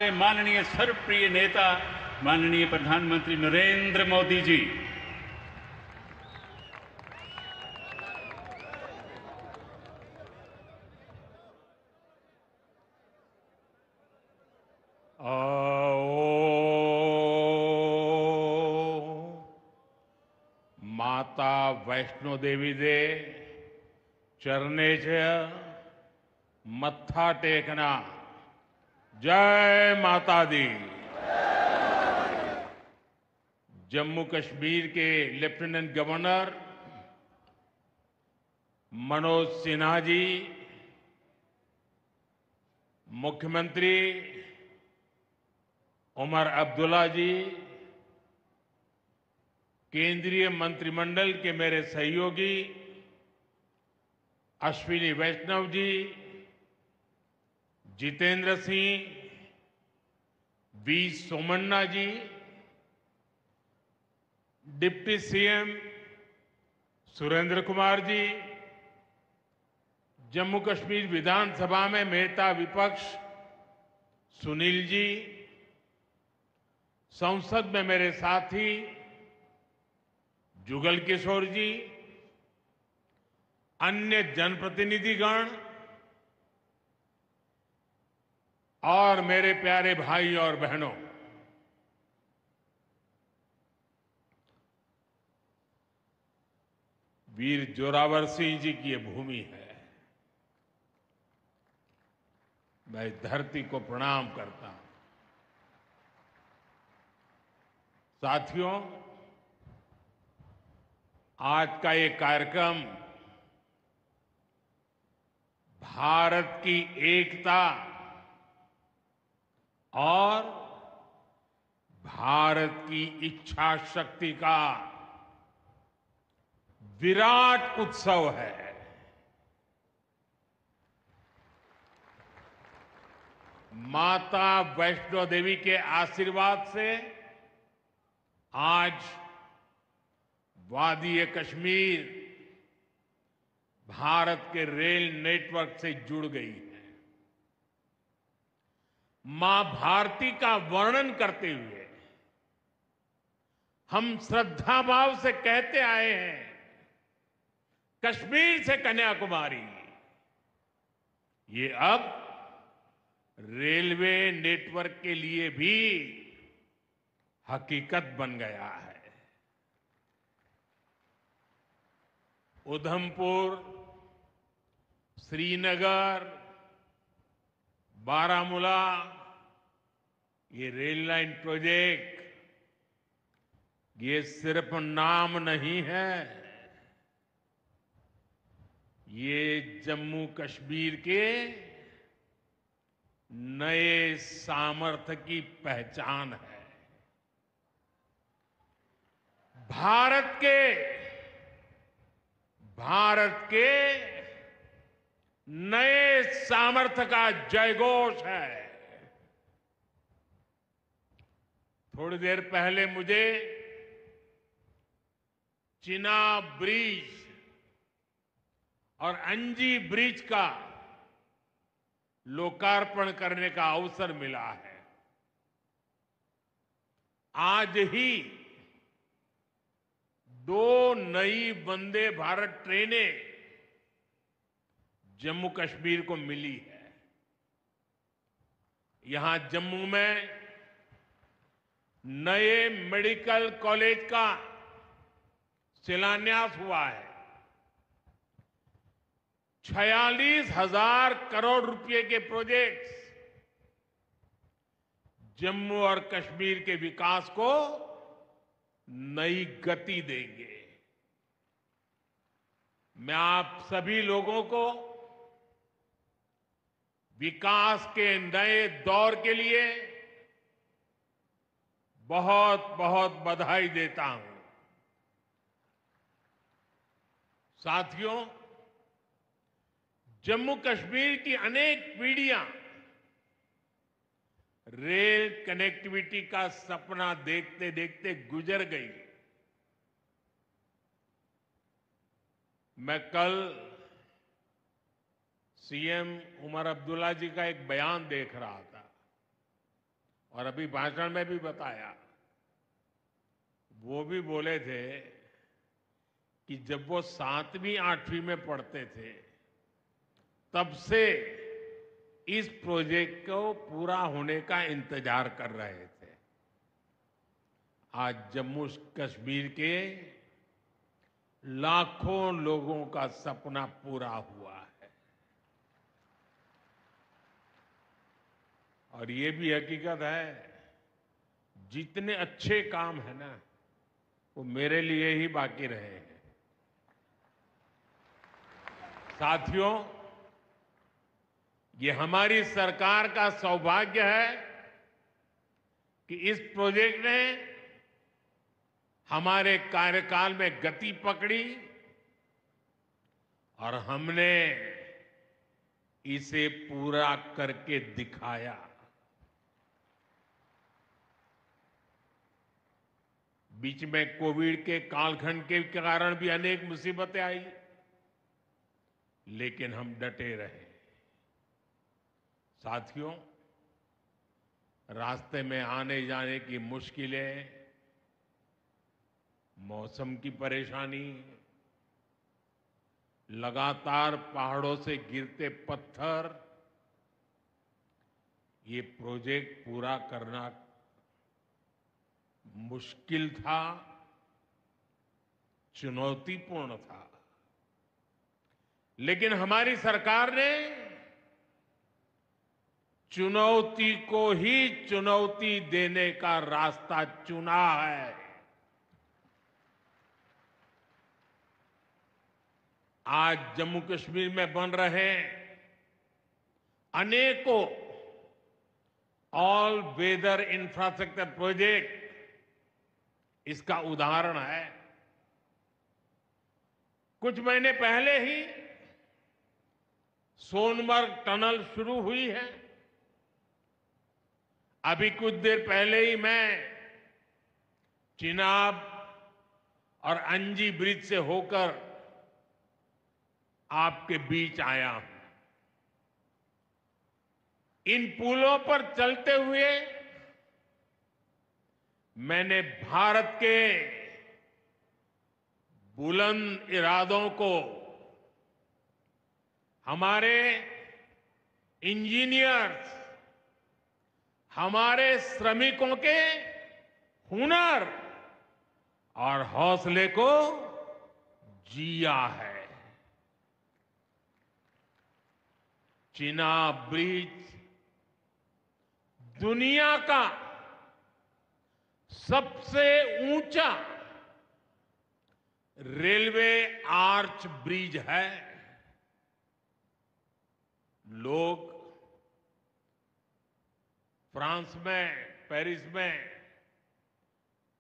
माननीय सर्वप्रिय नेता माननीय प्रधानमंत्री नरेंद्र मोदी जी, माता वैष्णो देवी दे चरणे च मत्था टेकना। जय माता दी। जम्मू कश्मीर के लेफ्टिनेंट गवर्नर मनोज सिन्हा जी, मुख्यमंत्री उमर अब्दुल्ला जी, केंद्रीय मंत्रिमंडल के मेरे सहयोगी Ashwini Vaishnaw ji, Jitendra Singh, V Somanna ji, deputy CM Surendra Kumar ji, Jammu Kashmir विधानसभा में नेता विपक्ष सुनील जी, संसद में मेरे साथी जुगल किशोर जी, अन्य जनप्रतिनिधिगण और मेरे प्यारे भाई और बहनों, वीर जोरावर सिंह जी की ये भूमि है। मैं इस धरती को प्रणाम करता हूं। साथियों, आज का ये कार्यक्रम भारत की एकता और भारत की इच्छा शक्ति का विराट उत्सव है। माता वैष्णो देवी के आशीर्वाद से आज वादी कश्मीर भारत के रेल नेटवर्क से जुड़ गई है। मां भारती का वर्णन करते हुए हम श्रद्धा भाव से कहते आए हैं, कश्मीर से कन्याकुमारी। ये अब रेलवे नेटवर्क के लिए भी हकीकत बन गया है। उधमपुर, श्रीनगर, बारामूला, ये रेल लाइन प्रोजेक्ट ये सिर्फ नाम नहीं है, ये जम्मू कश्मीर के नए सामर्थ्य की पहचान है। भारत के नए सामर्थ्य का जयघोष है। थोड़ी देर पहले मुझे चिनाब ब्रिज और अंजी ब्रिज का लोकार्पण करने का अवसर मिला है। आज ही 2 नई वंदे भारत ट्रेनें जम्मू कश्मीर को मिली है। यहां जम्मू में नए मेडिकल कॉलेज का शिलान्यास हुआ है। 46,000 करोड़ रुपए के प्रोजेक्ट्स जम्मू और कश्मीर के विकास को नई गति देंगे। मैं आप सभी लोगों को विकास के नए दौर के लिए बहुत बहुत बधाई देता हूं। साथियों, जम्मू कश्मीर की अनेक पीढ़ियां रेल कनेक्टिविटी का सपना देखते देखते गुजर गई। मैं कल सीएम उमर अब्दुल्ला जी का एक बयान देख रहा था। और अभी भाषण में भी बताया, वो भी बोले थे कि जब वो 7वीं 8वीं में पढ़ते थे तब से इस प्रोजेक्ट को पूरा होने का इंतजार कर रहे थे। आज जम्मू कश्मीर के लाखों लोगों का सपना पूरा हुआ है। और ये भी हकीकत है, जितने अच्छे काम है ना, वो मेरे लिए ही बाकी रहे हैं। साथियों, ये हमारी सरकार का सौभाग्य है कि इस प्रोजेक्ट ने हमारे कार्यकाल में गति पकड़ी और हमने इसे पूरा करके दिखाया। बीच में कोविड के कालखंड के कारण भी अनेक मुसीबतें आई, लेकिन हम डटे रहे। साथियों, रास्ते में आने जाने की मुश्किलें, मौसम की परेशानी, लगातार पहाड़ों से गिरते पत्थर, ये प्रोजेक्ट पूरा करना मुश्किल था, चुनौतीपूर्ण था। लेकिन हमारी सरकार ने चुनौती को ही चुनौती देने का रास्ता चुना है। आज जम्मू कश्मीर में बन रहे अनेकों ऑल वेदर इंफ्रास्ट्रक्चर प्रोजेक्ट इसका उदाहरण है। कुछ महीने पहले ही सोनमर्ग टनल शुरू हुई है। अभी कुछ देर पहले ही मैं चिनाब और अंजी ब्रिज से होकर आपके बीच आया हूं। इन पुलों पर चलते हुए मैंने भारत के बुलंद इरादों को, हमारे इंजीनियर्स, हमारे श्रमिकों के हुनर और हौसले को जिया है। चिनाब ब्रिज दुनिया का सबसे ऊंचा रेलवे आर्च ब्रिज है। लोग फ्रांस में, पेरिस में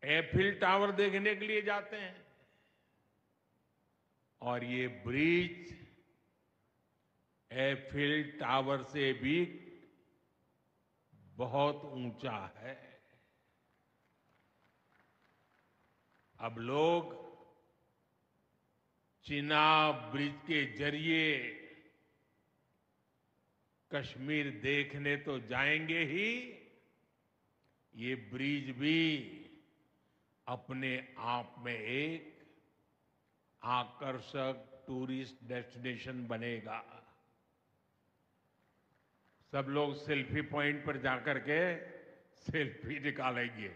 एफिल टावर देखने के लिए जाते हैं और ये ब्रिज एफिल टावर से भी बहुत ऊंचा है। अब लोग चिनाब ब्रिज के जरिए कश्मीर देखने तो जाएंगे ही, ये ब्रिज भी अपने आप में एक आकर्षक टूरिस्ट डेस्टिनेशन बनेगा। सब लोग सेल्फी पॉइंट पर जाकर के सेल्फी निकालेंगे।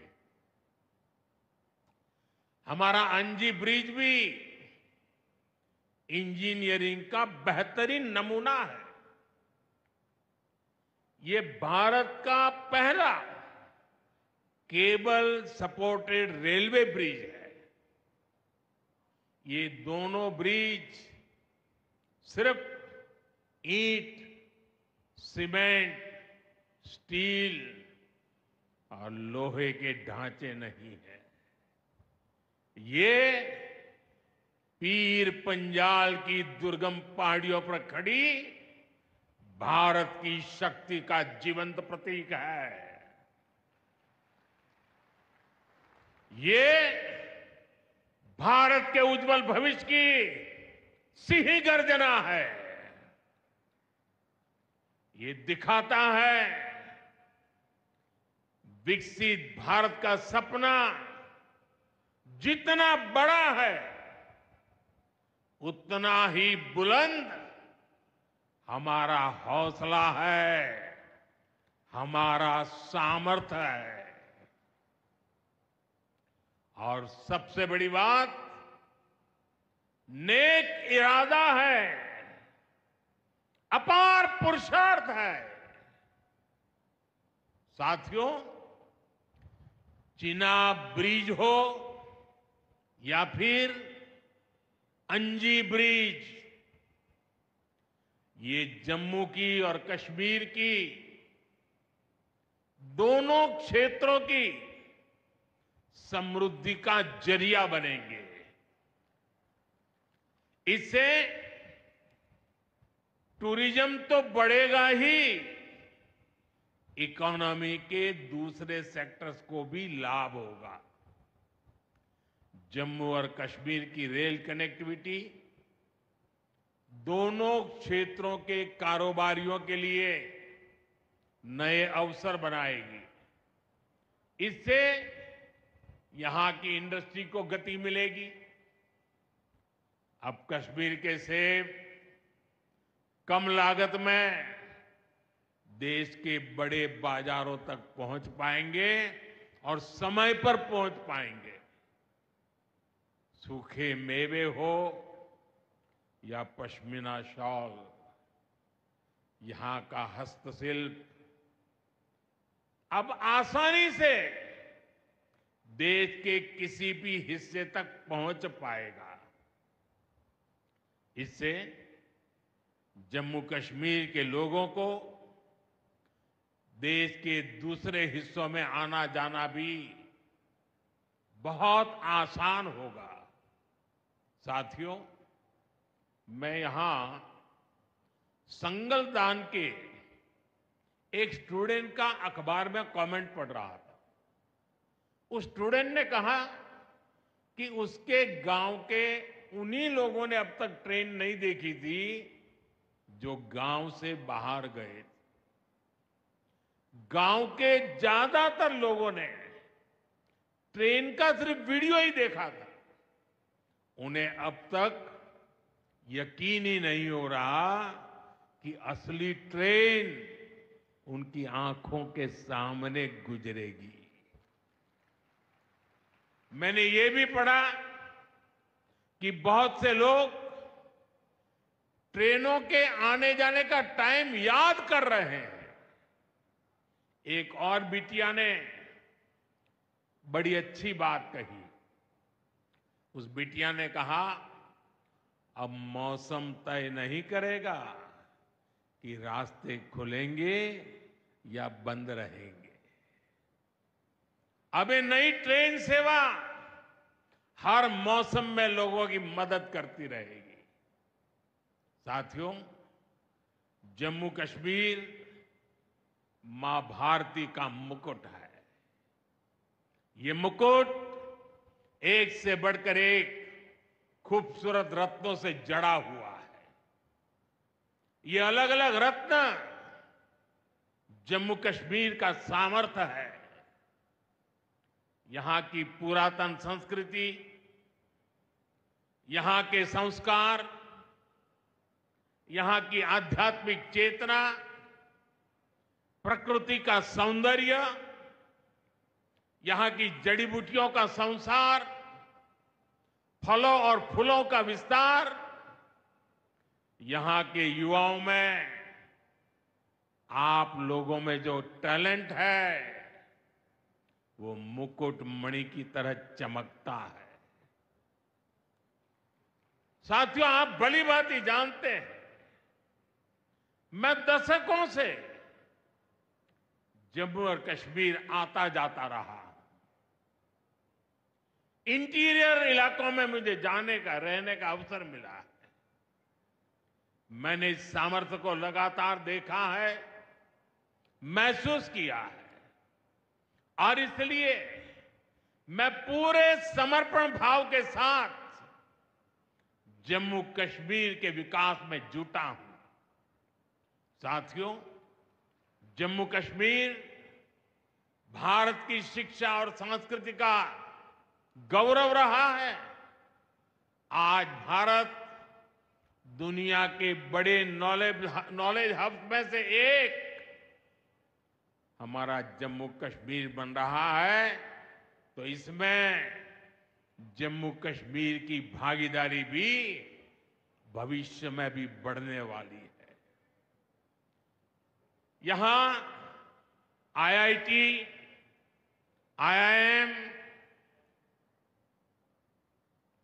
हमारा अंजी ब्रिज भी इंजीनियरिंग का बेहतरीन नमूना है। ये भारत का पहला केबल सपोर्टेड रेलवे ब्रिज है। ये दोनों ब्रिज सिर्फ ईंट, सीमेंट, स्टील और लोहे के ढांचे नहीं है। ये पीर पंजाल की दुर्गम पहाड़ियों पर खड़ी भारत की शक्ति का जीवंत प्रतीक है। ये भारत के उज्जवल भविष्य की सिंह गर्जना है। ये दिखाता है विकसित भारत का सपना जितना बड़ा है, उतना ही बुलंद हमारा हौसला है, हमारा सामर्थ्य है। और सबसे बड़ी बात, नेक इरादा है, अपार पुरुषार्थ है। साथियों, चिनाब ब्रिज हो या फिर अंजी ब्रिज, ये जम्मू की और कश्मीर की दोनों क्षेत्रों की समृद्धि का जरिया बनेंगे। इससे टूरिज्म तो बढ़ेगा ही, इकोनॉमी के दूसरे सेक्टर्स को भी लाभ होगा। जम्मू और कश्मीर की रेल कनेक्टिविटी दोनों क्षेत्रों के कारोबारियों के लिए नए अवसर बनाएगी। इससे यहां की इंडस्ट्री को गति मिलेगी। अब कश्मीर के सेब कम लागत में देश के बड़े बाजारों तक पहुंच पाएंगे और समय पर पहुंच पाएंगे। सूखे मेवे हो या पश्मीना शॉल, यहां का हस्तशिल्प अब आसानी से देश के किसी भी हिस्से तक पहुंच पाएगा। इससे जम्मू कश्मीर के लोगों को देश के दूसरे हिस्सों में आना जाना भी बहुत आसान होगा। साथियों, मैं यहां संगलदान के एक स्टूडेंट का अखबार में कमेंट पढ़ रहा था। उस स्टूडेंट ने कहा कि उसके गांव के उन्हीं लोगों ने अब तक ट्रेन नहीं देखी थी जो गांव से बाहर गए। गांव के ज्यादातर लोगों ने ट्रेन का सिर्फ वीडियो ही देखा था। उन्हें अब तक यकीन ही नहीं हो रहा कि असली ट्रेन उनकी आंखों के सामने गुजरेगी। मैंने ये भी पढ़ा कि बहुत से लोग ट्रेनों के आने जाने का टाइम याद कर रहे हैं। एक और बिटिया ने बड़ी अच्छी बात कही। उस बिटिया ने कहा, अब मौसम तय नहीं करेगा कि रास्ते खुलेंगे या बंद रहेंगे। अब ये नई ट्रेन सेवा हर मौसम में लोगों की मदद करती रहेगी। साथियों, जम्मू कश्मीर मां भारती का मुकुट है। ये मुकुट एक से बढ़कर एक खूबसूरत रत्नों से जड़ा हुआ है। ये अलग अलग रत्न जम्मू कश्मीर का सामर्थ्य है। यहां की पुरातन संस्कृति, यहां के संस्कार, यहां की आध्यात्मिक चेतना, प्रकृति का सौंदर्य, यहां की जड़ी बूटियों का संसार, फलों और फूलों का विस्तार, यहां के युवाओं में, आप लोगों में जो टैलेंट है वो मुकुट मणि की तरह चमकता है। साथियों, आप भली भांति जानते हैं, मैं दशकों से जम्मू और कश्मीर आता जाता रहा। इंटीरियर इलाकों में मुझे जाने का, रहने का अवसर मिला है। मैंने इस सामर्थ्य को लगातार देखा है, महसूस किया है, और इसलिए मैं पूरे समर्पण भाव के साथ जम्मू कश्मीर के विकास में जुटा हूं। साथियों, जम्मू कश्मीर भारत की शिक्षा और संस्कृति का गौरव रहा है। आज भारत दुनिया के बड़े नॉलेज हब में से एक हमारा जम्मू कश्मीर बन रहा है, तो इसमें जम्मू कश्मीर की भागीदारी भी भविष्य में भी बढ़ने वाली है। यहां आईआईटी, आईआईएम,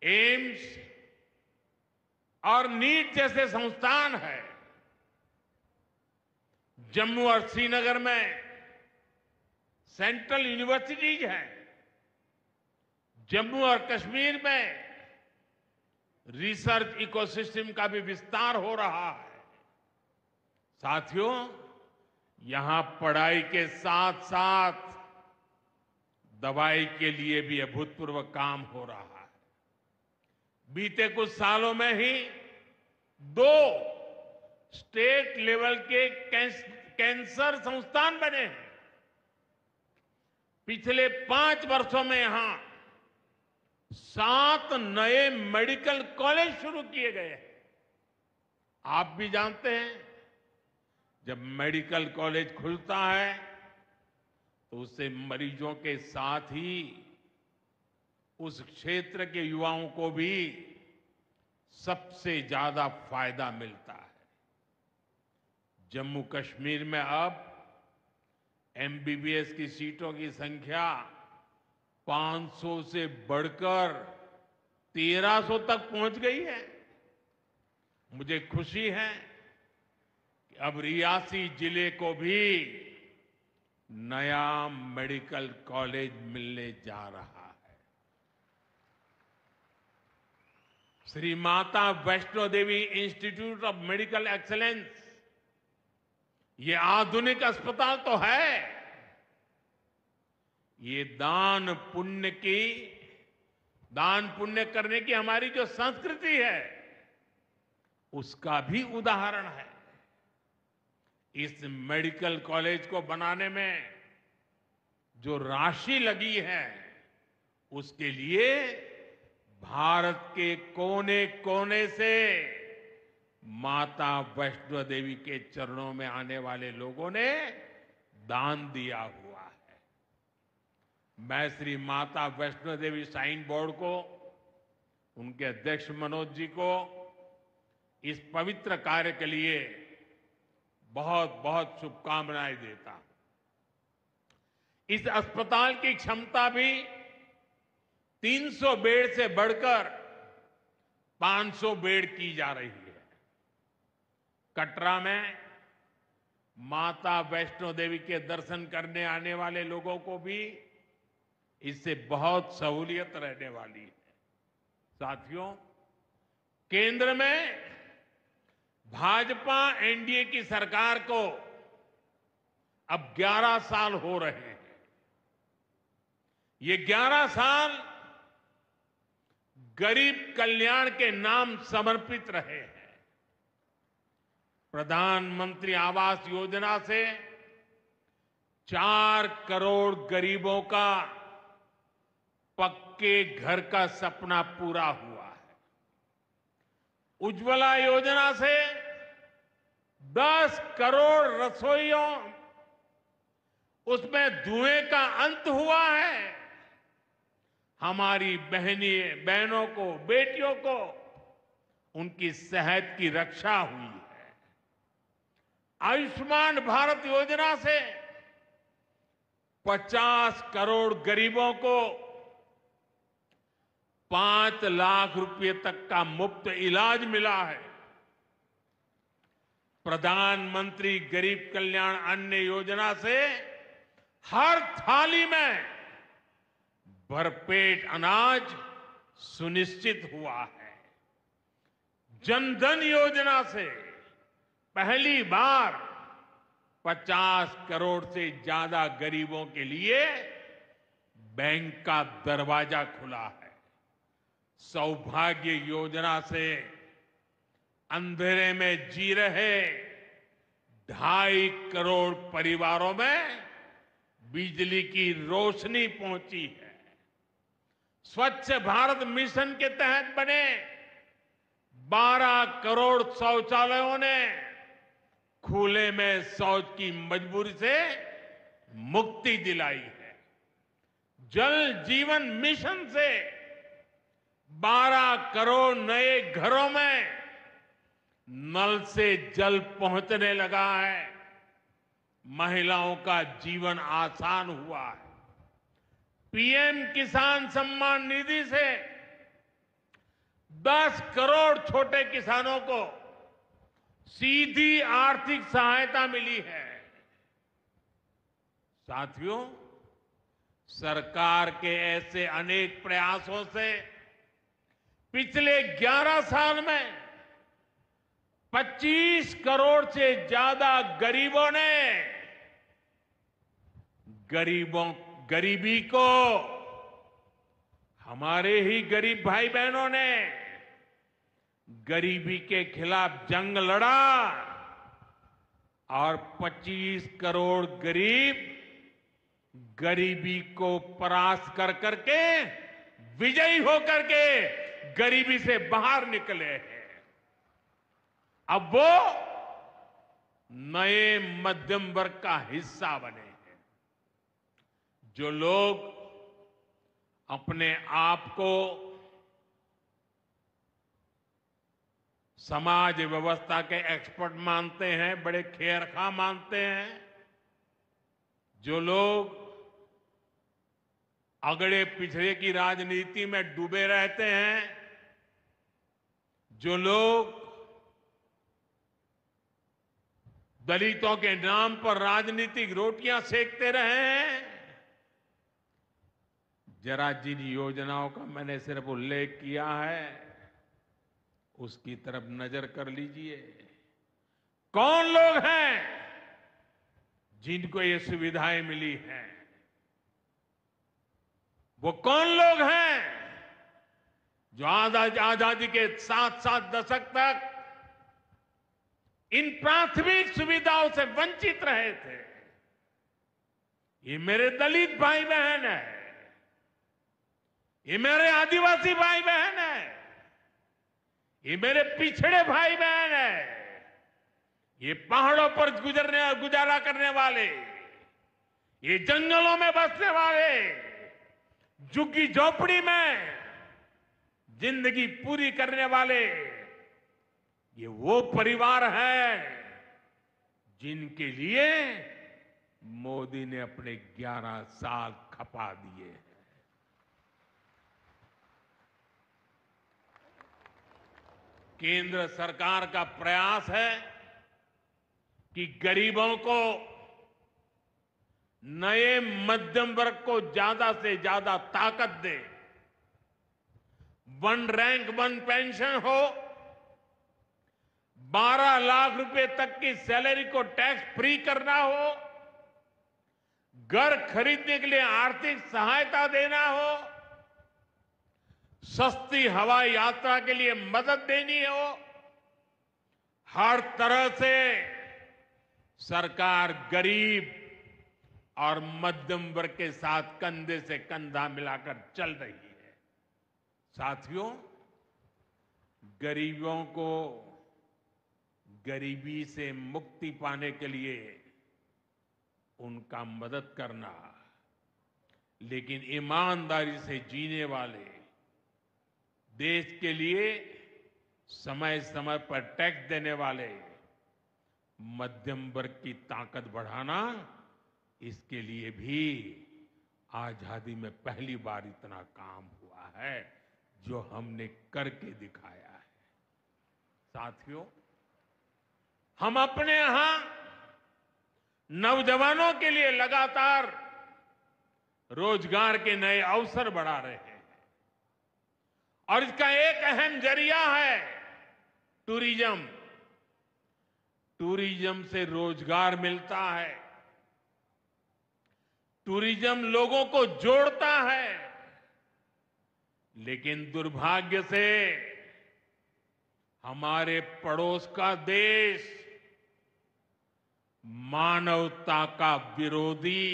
एम्स और नीट जैसे संस्थान है। जम्मू और श्रीनगर में सेंट्रल यूनिवर्सिटीज हैं। जम्मू और कश्मीर में रिसर्च इकोसिस्टम का भी विस्तार हो रहा है। साथियों, यहां पढ़ाई के साथ साथ दवाई के लिए भी अभूतपूर्व काम हो रहा है। बीते कुछ सालों में ही 2 स्टेट लेवल के कैंसर संस्थान बने हैं। पिछले 5 वर्षों में यहां 7 नए मेडिकल कॉलेज शुरू किए गए हैं। आप भी जानते हैं, जब मेडिकल कॉलेज खुलता है तो उससे मरीजों के साथ ही उस क्षेत्र के युवाओं को भी सबसे ज्यादा फायदा मिलता है। जम्मू कश्मीर में अब एमबीबीएस की सीटों की संख्या 500 से बढ़कर 1300 तक पहुंच गई है। मुझे खुशी है कि अब रियासी जिले को भी नया मेडिकल कॉलेज मिलने जा रहा है। Shri Mata Vaishno Devi institute of medical excellence, ये आधुनिक अस्पताल तो है, ये दान पुण्य करने की हमारी जो संस्कृति है उसका भी उदाहरण है। इस मेडिकल कॉलेज को बनाने में जो राशि लगी है उसके लिए भारत के कोने कोने से माता वैष्णो देवी के चरणों में आने वाले लोगों ने दान दिया हुआ है। मैं श्री माता वैष्णो देवी श्राइन बोर्ड को, उनके अध्यक्ष मनोज जी को इस पवित्र कार्य के लिए बहुत बहुत शुभकामनाएं देता हूं। इस अस्पताल की क्षमता भी 300 बेड से बढ़कर 500 बेड की जा रही है। कटरा में माता वैष्णो देवी के दर्शन करने आने वाले लोगों को भी इससे बहुत सहूलियत रहने वाली है। साथियों, केंद्र में भाजपा एनडीए की सरकार को अब 11 साल हो रहे हैं। ये 11 साल गरीब कल्याण के नाम समर्पित रहे हैं। प्रधानमंत्री आवास योजना से 4 करोड़ गरीबों का पक्के घर का सपना पूरा हुआ है। उज्ज्वला योजना से 10 करोड़ रसोइयों, उसमें धुएं का अंत हुआ है। हमारी बहनों को, बेटियों को उनकी सेहत की रक्षा हुई है। आयुष्मान भारत योजना से 50 करोड़ गरीबों को 5 लाख रुपए तक का मुफ्त इलाज मिला है। प्रधानमंत्री गरीब कल्याण अन्न योजना से हर थाली में भरपेट अनाज सुनिश्चित हुआ है। जनधन योजना से पहली बार 50 करोड़ से ज्यादा गरीबों के लिए बैंक का दरवाजा खुला है। सौभाग्य योजना से अंधेरे में जी रहे 2.5 करोड़ परिवारों में बिजली की रोशनी पहुंची है। स्वच्छ भारत मिशन के तहत बने 12 करोड़ शौचालयों ने खुले में शौच की मजबूरी से मुक्ति दिलाई है। जल जीवन मिशन से 12 करोड़ नए घरों में नल से जल पहुंचने लगा है। महिलाओं का जीवन आसान हुआ है। पीएम किसान सम्मान निधि से 10 करोड़ छोटे किसानों को सीधी आर्थिक सहायता मिली है। साथियों, सरकार के ऐसे अनेक प्रयासों से पिछले 11 साल में 25 करोड़ से ज्यादा गरीबों ने गरीबी को, हमारे ही गरीब भाई बहनों ने गरीबी के खिलाफ जंग लड़ा और 25 करोड़ गरीब गरीबी को परास्त कर करके, विजयी होकर के गरीबी से बाहर निकले हैं। अब वो नए मध्यम वर्ग का हिस्सा बने हैं। जो लोग अपने आप को समाज व्यवस्था के एक्सपर्ट मानते हैं, बड़े खेरखा मानते हैं, जो लोग अगड़े पिछड़े की राजनीति में डूबे रहते हैं, जो लोग दलितों के नाम पर राजनीतिक रोटियां सेकते रहे हैं, जरा जिन योजनाओं का मैंने सिर्फ उल्लेख किया है उसकी तरफ नजर कर लीजिए। कौन लोग हैं जिनको ये सुविधाएं मिली हैं? वो कौन लोग हैं जो आजादी के 7 दशक तक इन प्राथमिक सुविधाओं से वंचित रहे थे? ये मेरे दलित भाई बहन है, ये मेरे आदिवासी भाई बहन है, ये मेरे पिछड़े भाई बहन है, ये पहाड़ों पर गुजारा करने वाले, ये जंगलों में बसने वाले, झुग्गी झोपड़ी में जिंदगी पूरी करने वाले, ये वो परिवार है जिनके लिए मोदी ने अपने 11 साल खपा दिए हैं। केंद्र सरकार का प्रयास है कि गरीबों को, नए मध्यम वर्ग को ज्यादा से ज्यादा ताकत दे। 1 रैंक 1 पेंशन हो, 12 लाख रुपए तक की सैलरी को टैक्स फ्री करना हो, घर खरीदने के लिए आर्थिक सहायता देना हो, सस्ती हवाई यात्रा के लिए मदद देनी हो, हर तरह से सरकार गरीब और मध्यम वर्ग के साथ कंधे से कंधा मिलाकर चल रही है। साथियों, गरीबों को गरीबी से मुक्ति पाने के लिए उनका मदद करना, लेकिन ईमानदारी से जीने वाले, देश के लिए समय समय पर टैक्स देने वाले मध्यम वर्ग की ताकत बढ़ाना, इसके लिए भी आजादी में पहली बार इतना काम हुआ है जो हमने करके दिखाया है। साथियों, हम अपने यहां नौजवानों के लिए लगातार रोजगार के नए अवसर बढ़ा रहे हैं और इसका एक अहम जरिया है टूरिज्म। टूरिज्म से रोजगार मिलता है, टूरिज्म लोगों को जोड़ता है, लेकिन दुर्भाग्य से हमारे पड़ोस का देश मानवता का विरोधी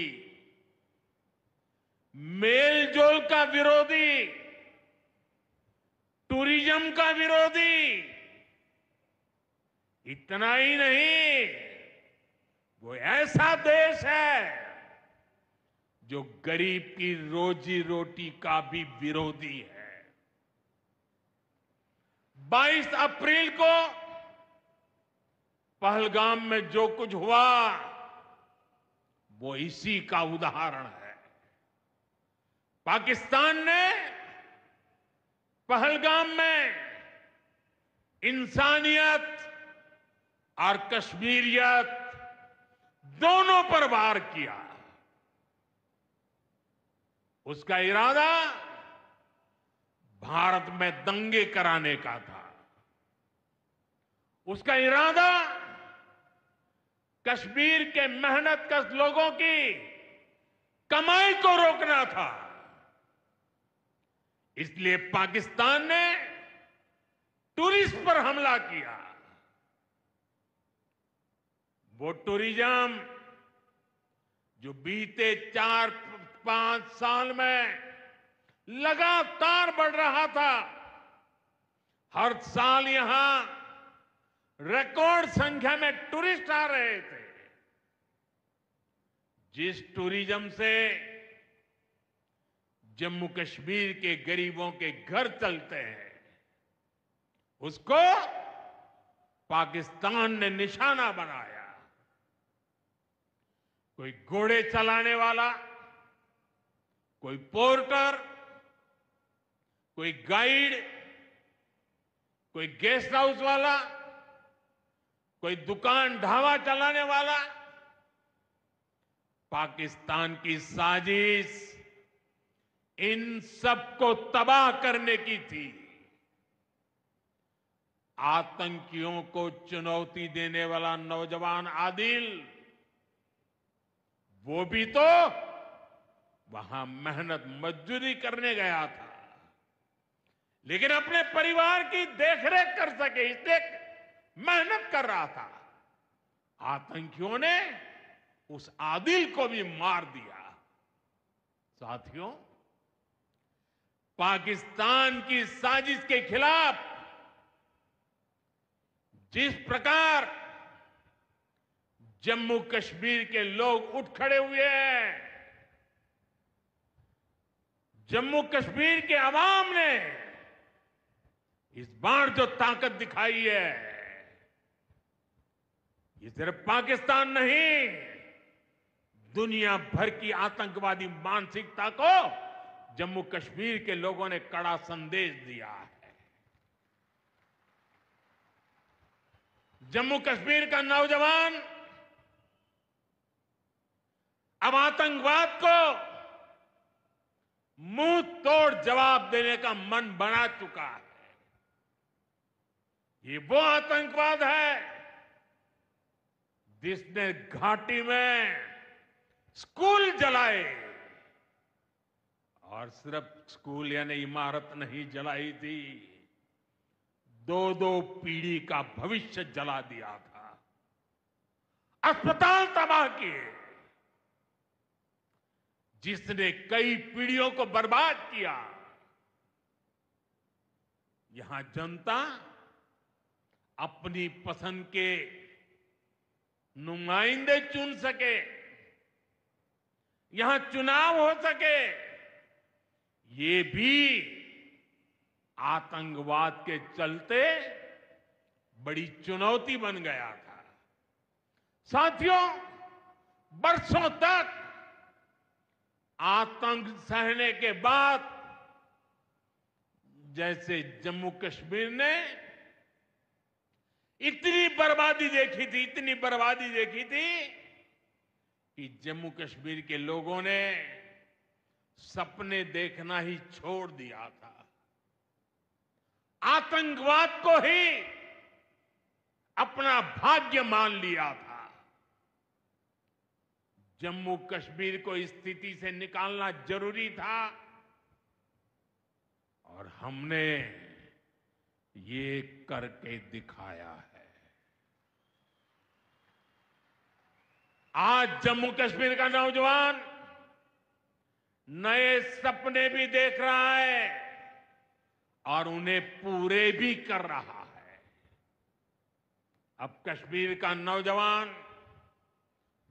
मेल जोल का विरोधी, टूरिज्म का विरोधी, इतना ही नहीं, वो ऐसा देश है जो गरीब की रोजी रोटी का भी विरोधी है। 22 अप्रैल को पहलगाम में जो कुछ हुआ वो इसी का उदाहरण है। पाकिस्तान ने पहलगाम में इंसानियत और कश्मीरियत दोनों पर वार किया। उसका इरादा भारत में दंगे कराने का था। उसका इरादा कश्मीर के मेहनतकश लोगों की कमाई को रोकना था। इसलिए पाकिस्तान ने टूरिस्ट पर हमला किया। वो टूरिज्म जो बीते 4-5 साल में लगातार बढ़ रहा था, हर साल यहां रिकॉर्ड संख्या में टूरिस्ट आ रहे थे। जिस टूरिज्म से जम्मू कश्मीर के गरीबों के घर चलते हैं, उसको पाकिस्तान ने निशाना बनाया। कोई घोड़े चलाने वाला, कोई पोर्टर, कोई गाइड, कोई गेस्ट हाउस वाला, कोई दुकान ढाबा चलाने वाला, पाकिस्तान की साजिश इन सबको तबाह करने की थी। आतंकियों को चुनौती देने वाला नौजवान आदिल, वो भी तो वहां मेहनत मजदूरी करने गया था, लेकिन अपने परिवार की देखरेख कर सके इसलिए मेहनत कर रहा था। आतंकियों ने उस आदिल को भी मार दिया। साथियों, पाकिस्तान की साजिश के खिलाफ जिस प्रकार जम्मू कश्मीर के लोग उठ खड़े हुए हैं, जम्मू कश्मीर के अवाम ने इस बार जो ताकत दिखाई है, ये सिर्फ पाकिस्तान नहीं, दुनिया भर की आतंकवादी मानसिकता को जम्मू कश्मीर के लोगों ने कड़ा संदेश दिया है। जम्मू कश्मीर का नौजवान अब आतंकवाद को मुंह तोड़ जवाब देने का मन बना चुका है। ये वो आतंकवाद है जिसने घाटी में स्कूल जलाए, और सिर्फ स्कूल यानी इमारत नहीं जलाई थी, 2-2 पीढ़ी का भविष्य जला दिया था, अस्पताल तबाह किए, जिसने कई पीढ़ियों को बर्बाद किया। यहां जनता अपनी पसंद के नुमाइंदे चुन सके, यहां चुनाव हो सके, ये भी आतंकवाद के चलते बड़ी चुनौती बन गया था। साथियों, बरसों तक आतंक सहने के बाद जैसे जम्मू कश्मीर ने इतनी बर्बादी देखी थी, इतनी बर्बादी देखी थी कि जम्मू कश्मीर के लोगों ने सपने देखना ही छोड़ दिया था। आतंकवाद को ही अपना भाग्य मान लिया था। जम्मू कश्मीर को इस स्थिति से निकालना जरूरी था, और हमने ये करके दिखाया है। आज जम्मू कश्मीर का नौजवान नए सपने भी देख रहा है और उन्हें पूरे भी कर रहा है। अब कश्मीर का नौजवान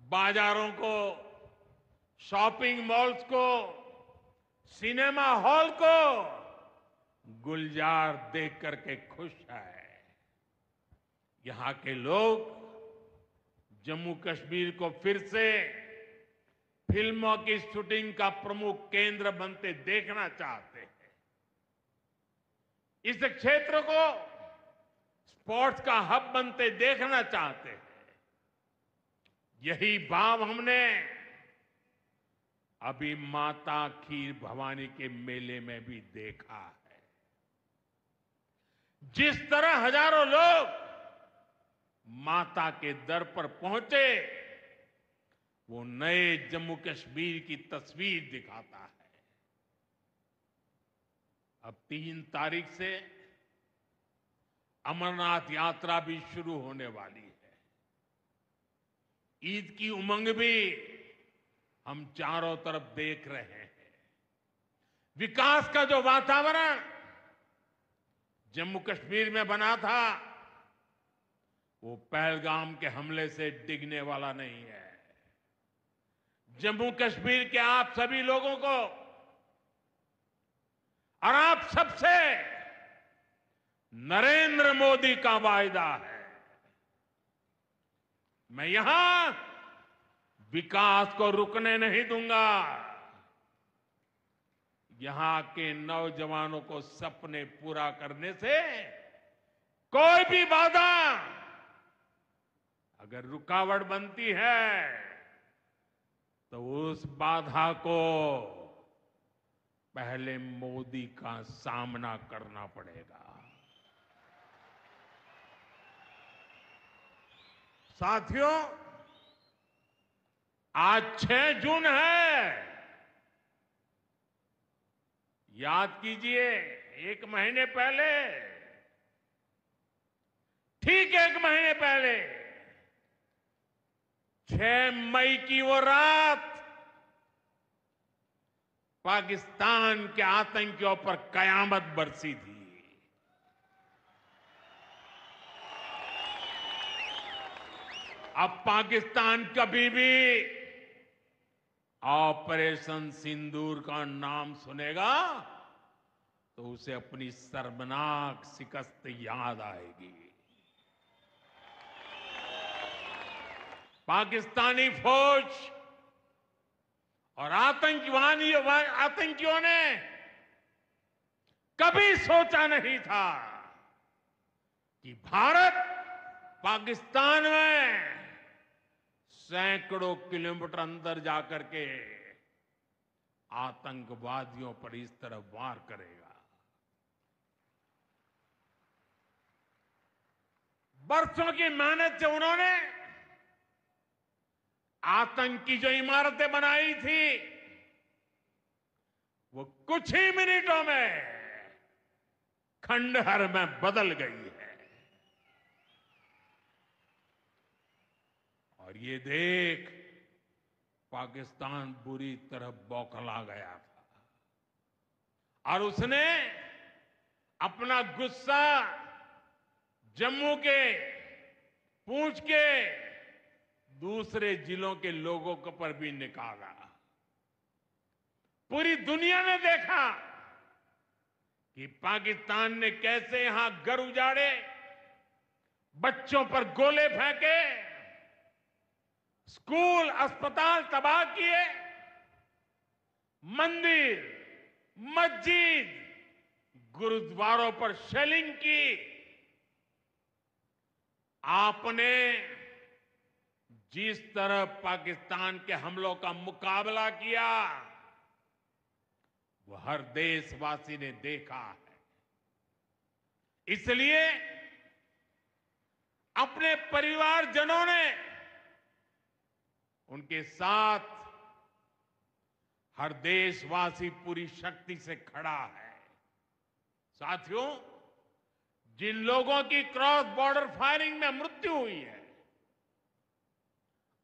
बाजारों को, शॉपिंग मॉल्स को, सिनेमा हॉल को गुलजार देख करके खुश है। यहां के लोग जम्मू कश्मीर को फिर से फिल्मों की शूटिंग का प्रमुख केंद्र बनते देखना चाहते हैं। इस क्षेत्र को स्पोर्ट्स का हब बनते देखना चाहते हैं। यही भाव हमने अभी माता खीर भवानी के मेले में भी देखा है। जिस तरह हजारों लोग माता के दर पर पहुंचे, वो नए जम्मू कश्मीर की तस्वीर दिखाता है। अब 3 तारीख से अमरनाथ यात्रा भी शुरू होने वाली है। ईद की उमंग भी हम चारों तरफ देख रहे हैं। विकास का जो वातावरण जम्मू कश्मीर में बना था, वो पहलगाम के हमले से डिगने वाला नहीं है। जम्मू कश्मीर के आप सभी लोगों को और आप सबसे नरेंद्र मोदी का वायदा है। मैं यहां विकास को रुकने नहीं दूंगा। यहां के नौजवानों को सपने पूरा करने से कोई भी बाधा अगर रुकावट बनती है, तो उस बाधा को पहले मोदी का सामना करना पड़ेगा। साथियों, आज 6 जून है। याद कीजिए, 1 महीने पहले, ठीक 1 महीने पहले 6 मई की वो रात पाकिस्तान के आतंकियों पर कयामत बरसी थी। अब पाकिस्तान कभी भी ऑपरेशन सिंदूर का नाम सुनेगा तो उसे अपनी शर्मनाक शिकस्त याद आएगी। पाकिस्तानी फौज और आतंकियों ने कभी सोचा नहीं था कि भारत पाकिस्तान में सैकड़ों किलोमीटर अंदर जाकर के आतंकवादियों पर इस तरह वार करेगा। बरसों की मेहनत से उन्होंने आतंकी जो इमारतें बनाई थी, वो कुछ ही मिनटों में खंडहर में बदल गई है। और ये देख पाकिस्तान बुरी तरह बौखला गया था और उसने अपना गुस्सा जम्मू के, पूंछ के दूसरे जिलों के लोगों के पर भी निकाला। पूरी दुनिया ने देखा कि पाकिस्तान ने कैसे यहां घर उजाड़े, बच्चों पर गोले फेंके, स्कूल, अस्पताल तबाह किए, मंदिर, मस्जिद, गुरुद्वारों पर शेलिंग की। आपने जिस तरह पाकिस्तान के हमलों का मुकाबला किया, वो हर देशवासी ने देखा है। इसलिए अपने परिवारजनों ने उनके साथ हर देशवासी पूरी शक्ति से खड़ा है। साथियों, जिन लोगों की क्रॉस बॉर्डर फायरिंग में मृत्यु हुई है,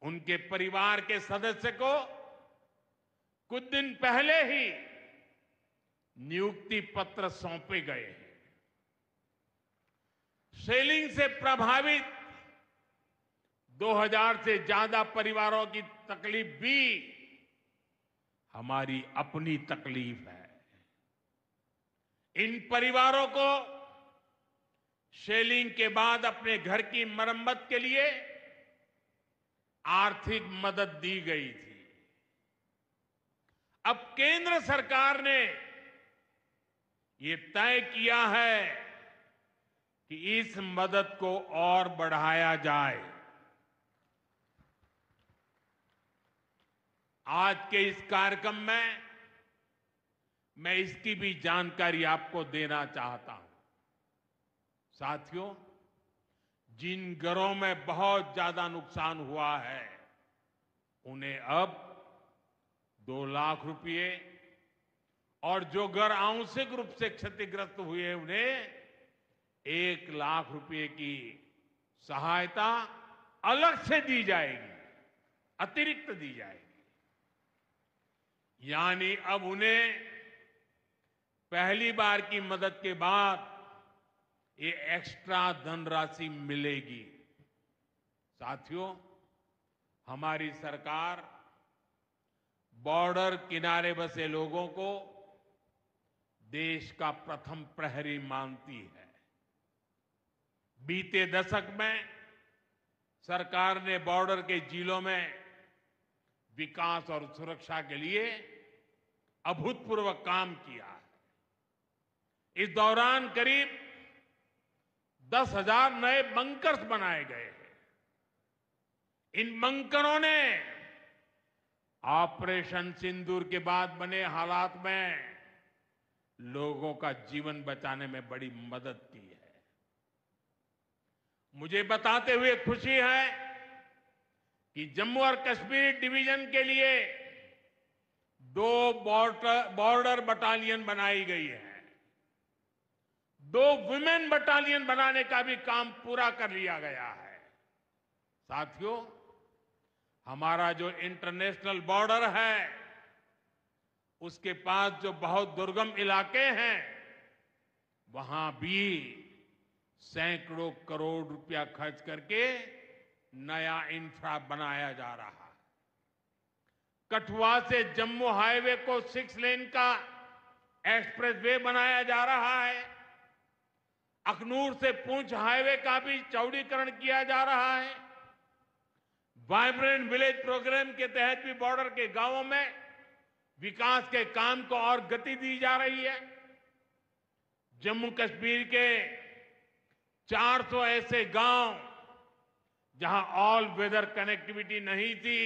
उनके परिवार के सदस्य को कुछ दिन पहले ही नियुक्ति पत्र सौंपे गए हैं। सेलिंग से प्रभावित 2000 से ज्यादा परिवारों की तकलीफ भी हमारी अपनी तकलीफ है। इन परिवारों को सेलिंग के बाद अपने घर की मरम्मत के लिए आर्थिक मदद दी गई थी। अब केंद्र सरकार ने ये तय किया है कि इस मदद को और बढ़ाया जाए। आज के इस कार्यक्रम में मैं इसकी भी जानकारी आपको देना चाहता हूं। साथियों, जिन घरों में बहुत ज्यादा नुकसान हुआ है उन्हें अब 2 लाख रुपए और जो घर आंशिक रूप से क्षतिग्रस्त हुए उन्हें 1 लाख रुपए की सहायता अलग से दी जाएगी, अतिरिक्त दी जाएगी। यानी अब उन्हें पहली बार की मदद के बाद ये एक्स्ट्रा धनराशि मिलेगी। साथियों, हमारी सरकार बॉर्डर किनारे बसे लोगों को देश का प्रथम प्रहरी मानती है। बीते दशक में सरकार ने बॉर्डर के जिलों में विकास और सुरक्षा के लिए अभूतपूर्व काम किया है। इस दौरान करीब 10,000 नए बंकर्स बनाए गए हैं। इन बंकरों ने ऑपरेशन सिंदूर के बाद बने हालात में लोगों का जीवन बचाने में बड़ी मदद की है। मुझे बताते हुए खुशी है कि जम्मू और कश्मीर डिवीजन के लिए 2 बॉर्डर बटालियन बनाई गई है। 2 वुमेन बटालियन बनाने का भी काम पूरा कर लिया गया है। साथियों, हमारा जो इंटरनेशनल बॉर्डर है उसके पास जो बहुत दुर्गम इलाके हैं वहां भी सैकड़ों करोड़ रुपया खर्च करके नया इंफ्रा बनाया जा रहा है। कठुआ से जम्मू हाईवे को 6 लेन का एक्सप्रेसवे बनाया जा रहा है। अखनूर से पुंछ हाईवे का भी चौड़ीकरण किया जा रहा है। वाइब्रेंट विलेज प्रोग्राम के तहत भी बॉर्डर के गांवों में विकास के काम को और गति दी जा रही है। जम्मू कश्मीर के 400 ऐसे गांव जहां ऑल वेदर कनेक्टिविटी नहीं थी,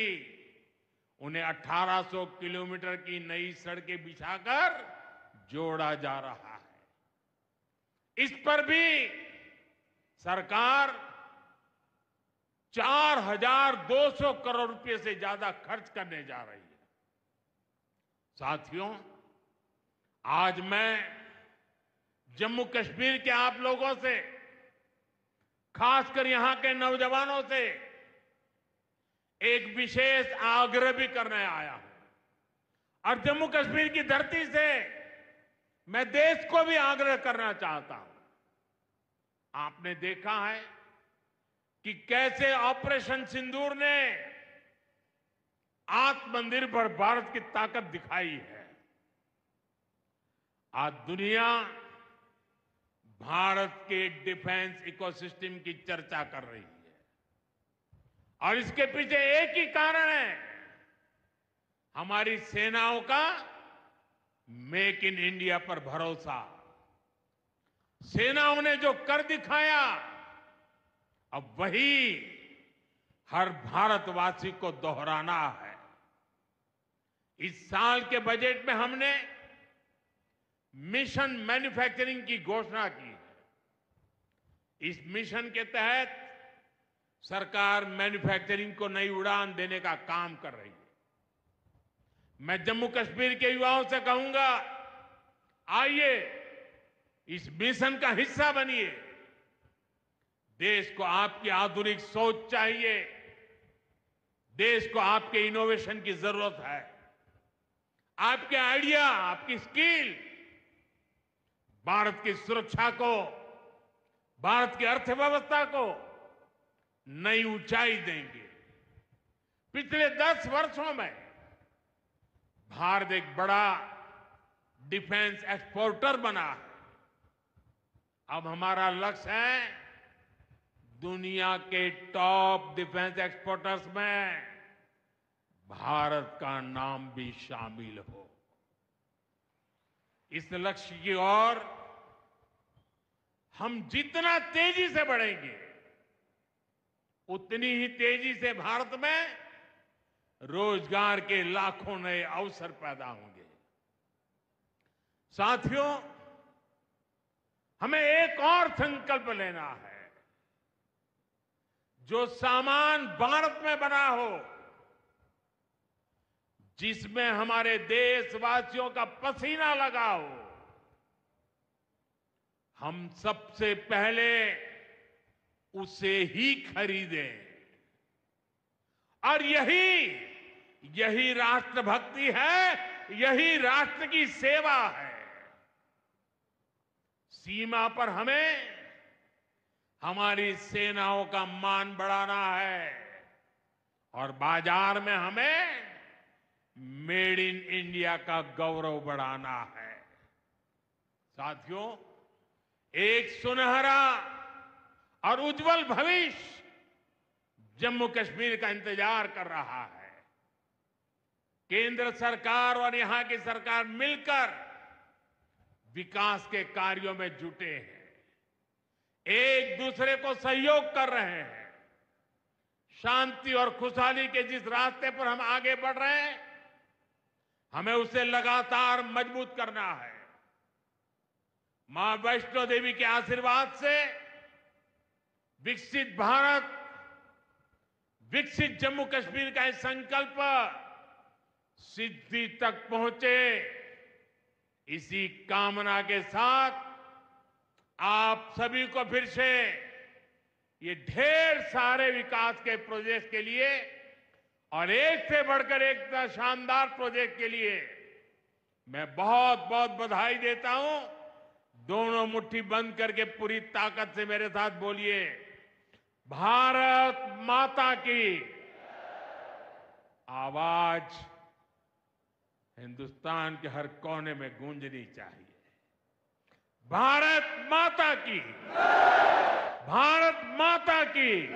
उन्हें 1800 किलोमीटर की नई सड़कें बिछाकर जोड़ा जा रहा है। इस पर भी सरकार 4,200 करोड़ रुपए से ज्यादा खर्च करने जा रही है। साथियों, आज मैं जम्मू कश्मीर के आप लोगों से, खासकर यहां के नौजवानों से एक विशेष आग्रह भी करने आया हूं और जम्मू कश्मीर की धरती से मैं देश को भी आग्रह करना चाहता हूं। आपने देखा है कि कैसे ऑपरेशन सिंदूर ने आत्मनिर्भर भारत की ताकत दिखाई है। आज दुनिया भारत के डिफेंस इकोसिस्टम की चर्चा कर रही है और इसके पीछे एक ही कारण है, हमारी सेनाओं का मेक इन इंडिया पर भरोसा। सेनाओं ने जो कर दिखाया, अब वही हर भारतवासी को दोहराना है। इस साल के बजट में हमने मिशन मैन्युफैक्चरिंग की घोषणा की है। इस मिशन के तहत सरकार मैन्युफैक्चरिंग को नई उड़ान देने का काम कर रही है। मैं जम्मू कश्मीर के युवाओं से कहूंगा, आइए इस मिशन का हिस्सा बनिए। देश को आपकी आधुनिक सोच चाहिए, देश को आपके इनोवेशन की जरूरत है। आपके आइडिया, आपकी स्किल भारत की सुरक्षा को, भारत की अर्थव्यवस्था को नई ऊंचाई देंगे। पिछले 10 वर्षों में भारत एक बड़ा डिफेंस एक्सपोर्टर बना है। अब हमारा लक्ष्य है दुनिया के टॉप डिफेंस एक्सपोर्टर्स में भारत का नाम भी शामिल हो। इस लक्ष्य की ओर हम जितना तेजी से बढ़ेंगे, उतनी ही तेजी से भारत में रोजगार के लाखों नए अवसर पैदा होंगे। साथियों, हमें एक और संकल्प लेना है। जो सामान भारत में बना हो, जिसमें हमारे देशवासियों का पसीना लगा हो, हम सबसे पहले उसे ही खरीदें। और यही राष्ट्रभक्ति है, यही राष्ट्र की सेवा है। सीमा पर हमें हमारी सेनाओं का मान बढ़ाना है और बाजार में हमें मेड इन इंडिया का गौरव बढ़ाना है। साथियों, एक सुनहरा और उज्जवल भविष्य जम्मू कश्मीर का इंतजार कर रहा है। केंद्र सरकार और यहां की सरकार मिलकर विकास के कार्यों में जुटे हैं, एक दूसरे को सहयोग कर रहे हैं। शांति और खुशहाली के जिस रास्ते पर हम आगे बढ़ रहे हैं, हमें उसे लगातार मजबूत करना है। मां वैष्णो देवी के आशीर्वाद से विकसित भारत, विकसित जम्मू कश्मीर का यह संकल्प सिद्धि तक पहुंचे, इसी कामना के साथ आप सभी को फिर से ये ढेर सारे विकास के प्रोजेक्ट के लिए और एक से बढ़कर एक शानदार प्रोजेक्ट के लिए मैं बहुत बहुत बधाई देता हूं। दोनों मुट्ठी बंद करके पूरी ताकत से मेरे साथ बोलिए, भारत माता की। आवाज हिंदुस्तान के हर कोने में गूंजनी चाहिए। भारत माता की, भारत माता की,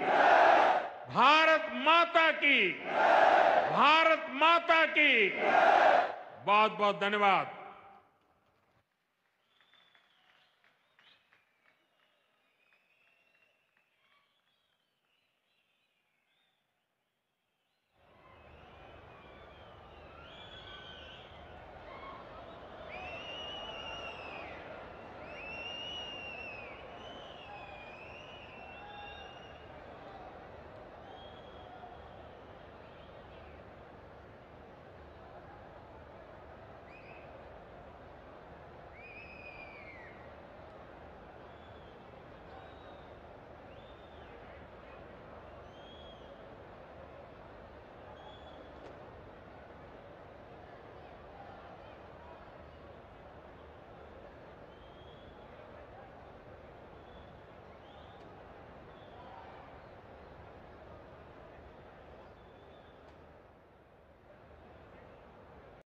भारत माता की, भारत माता की। बहुत बहुत धन्यवाद।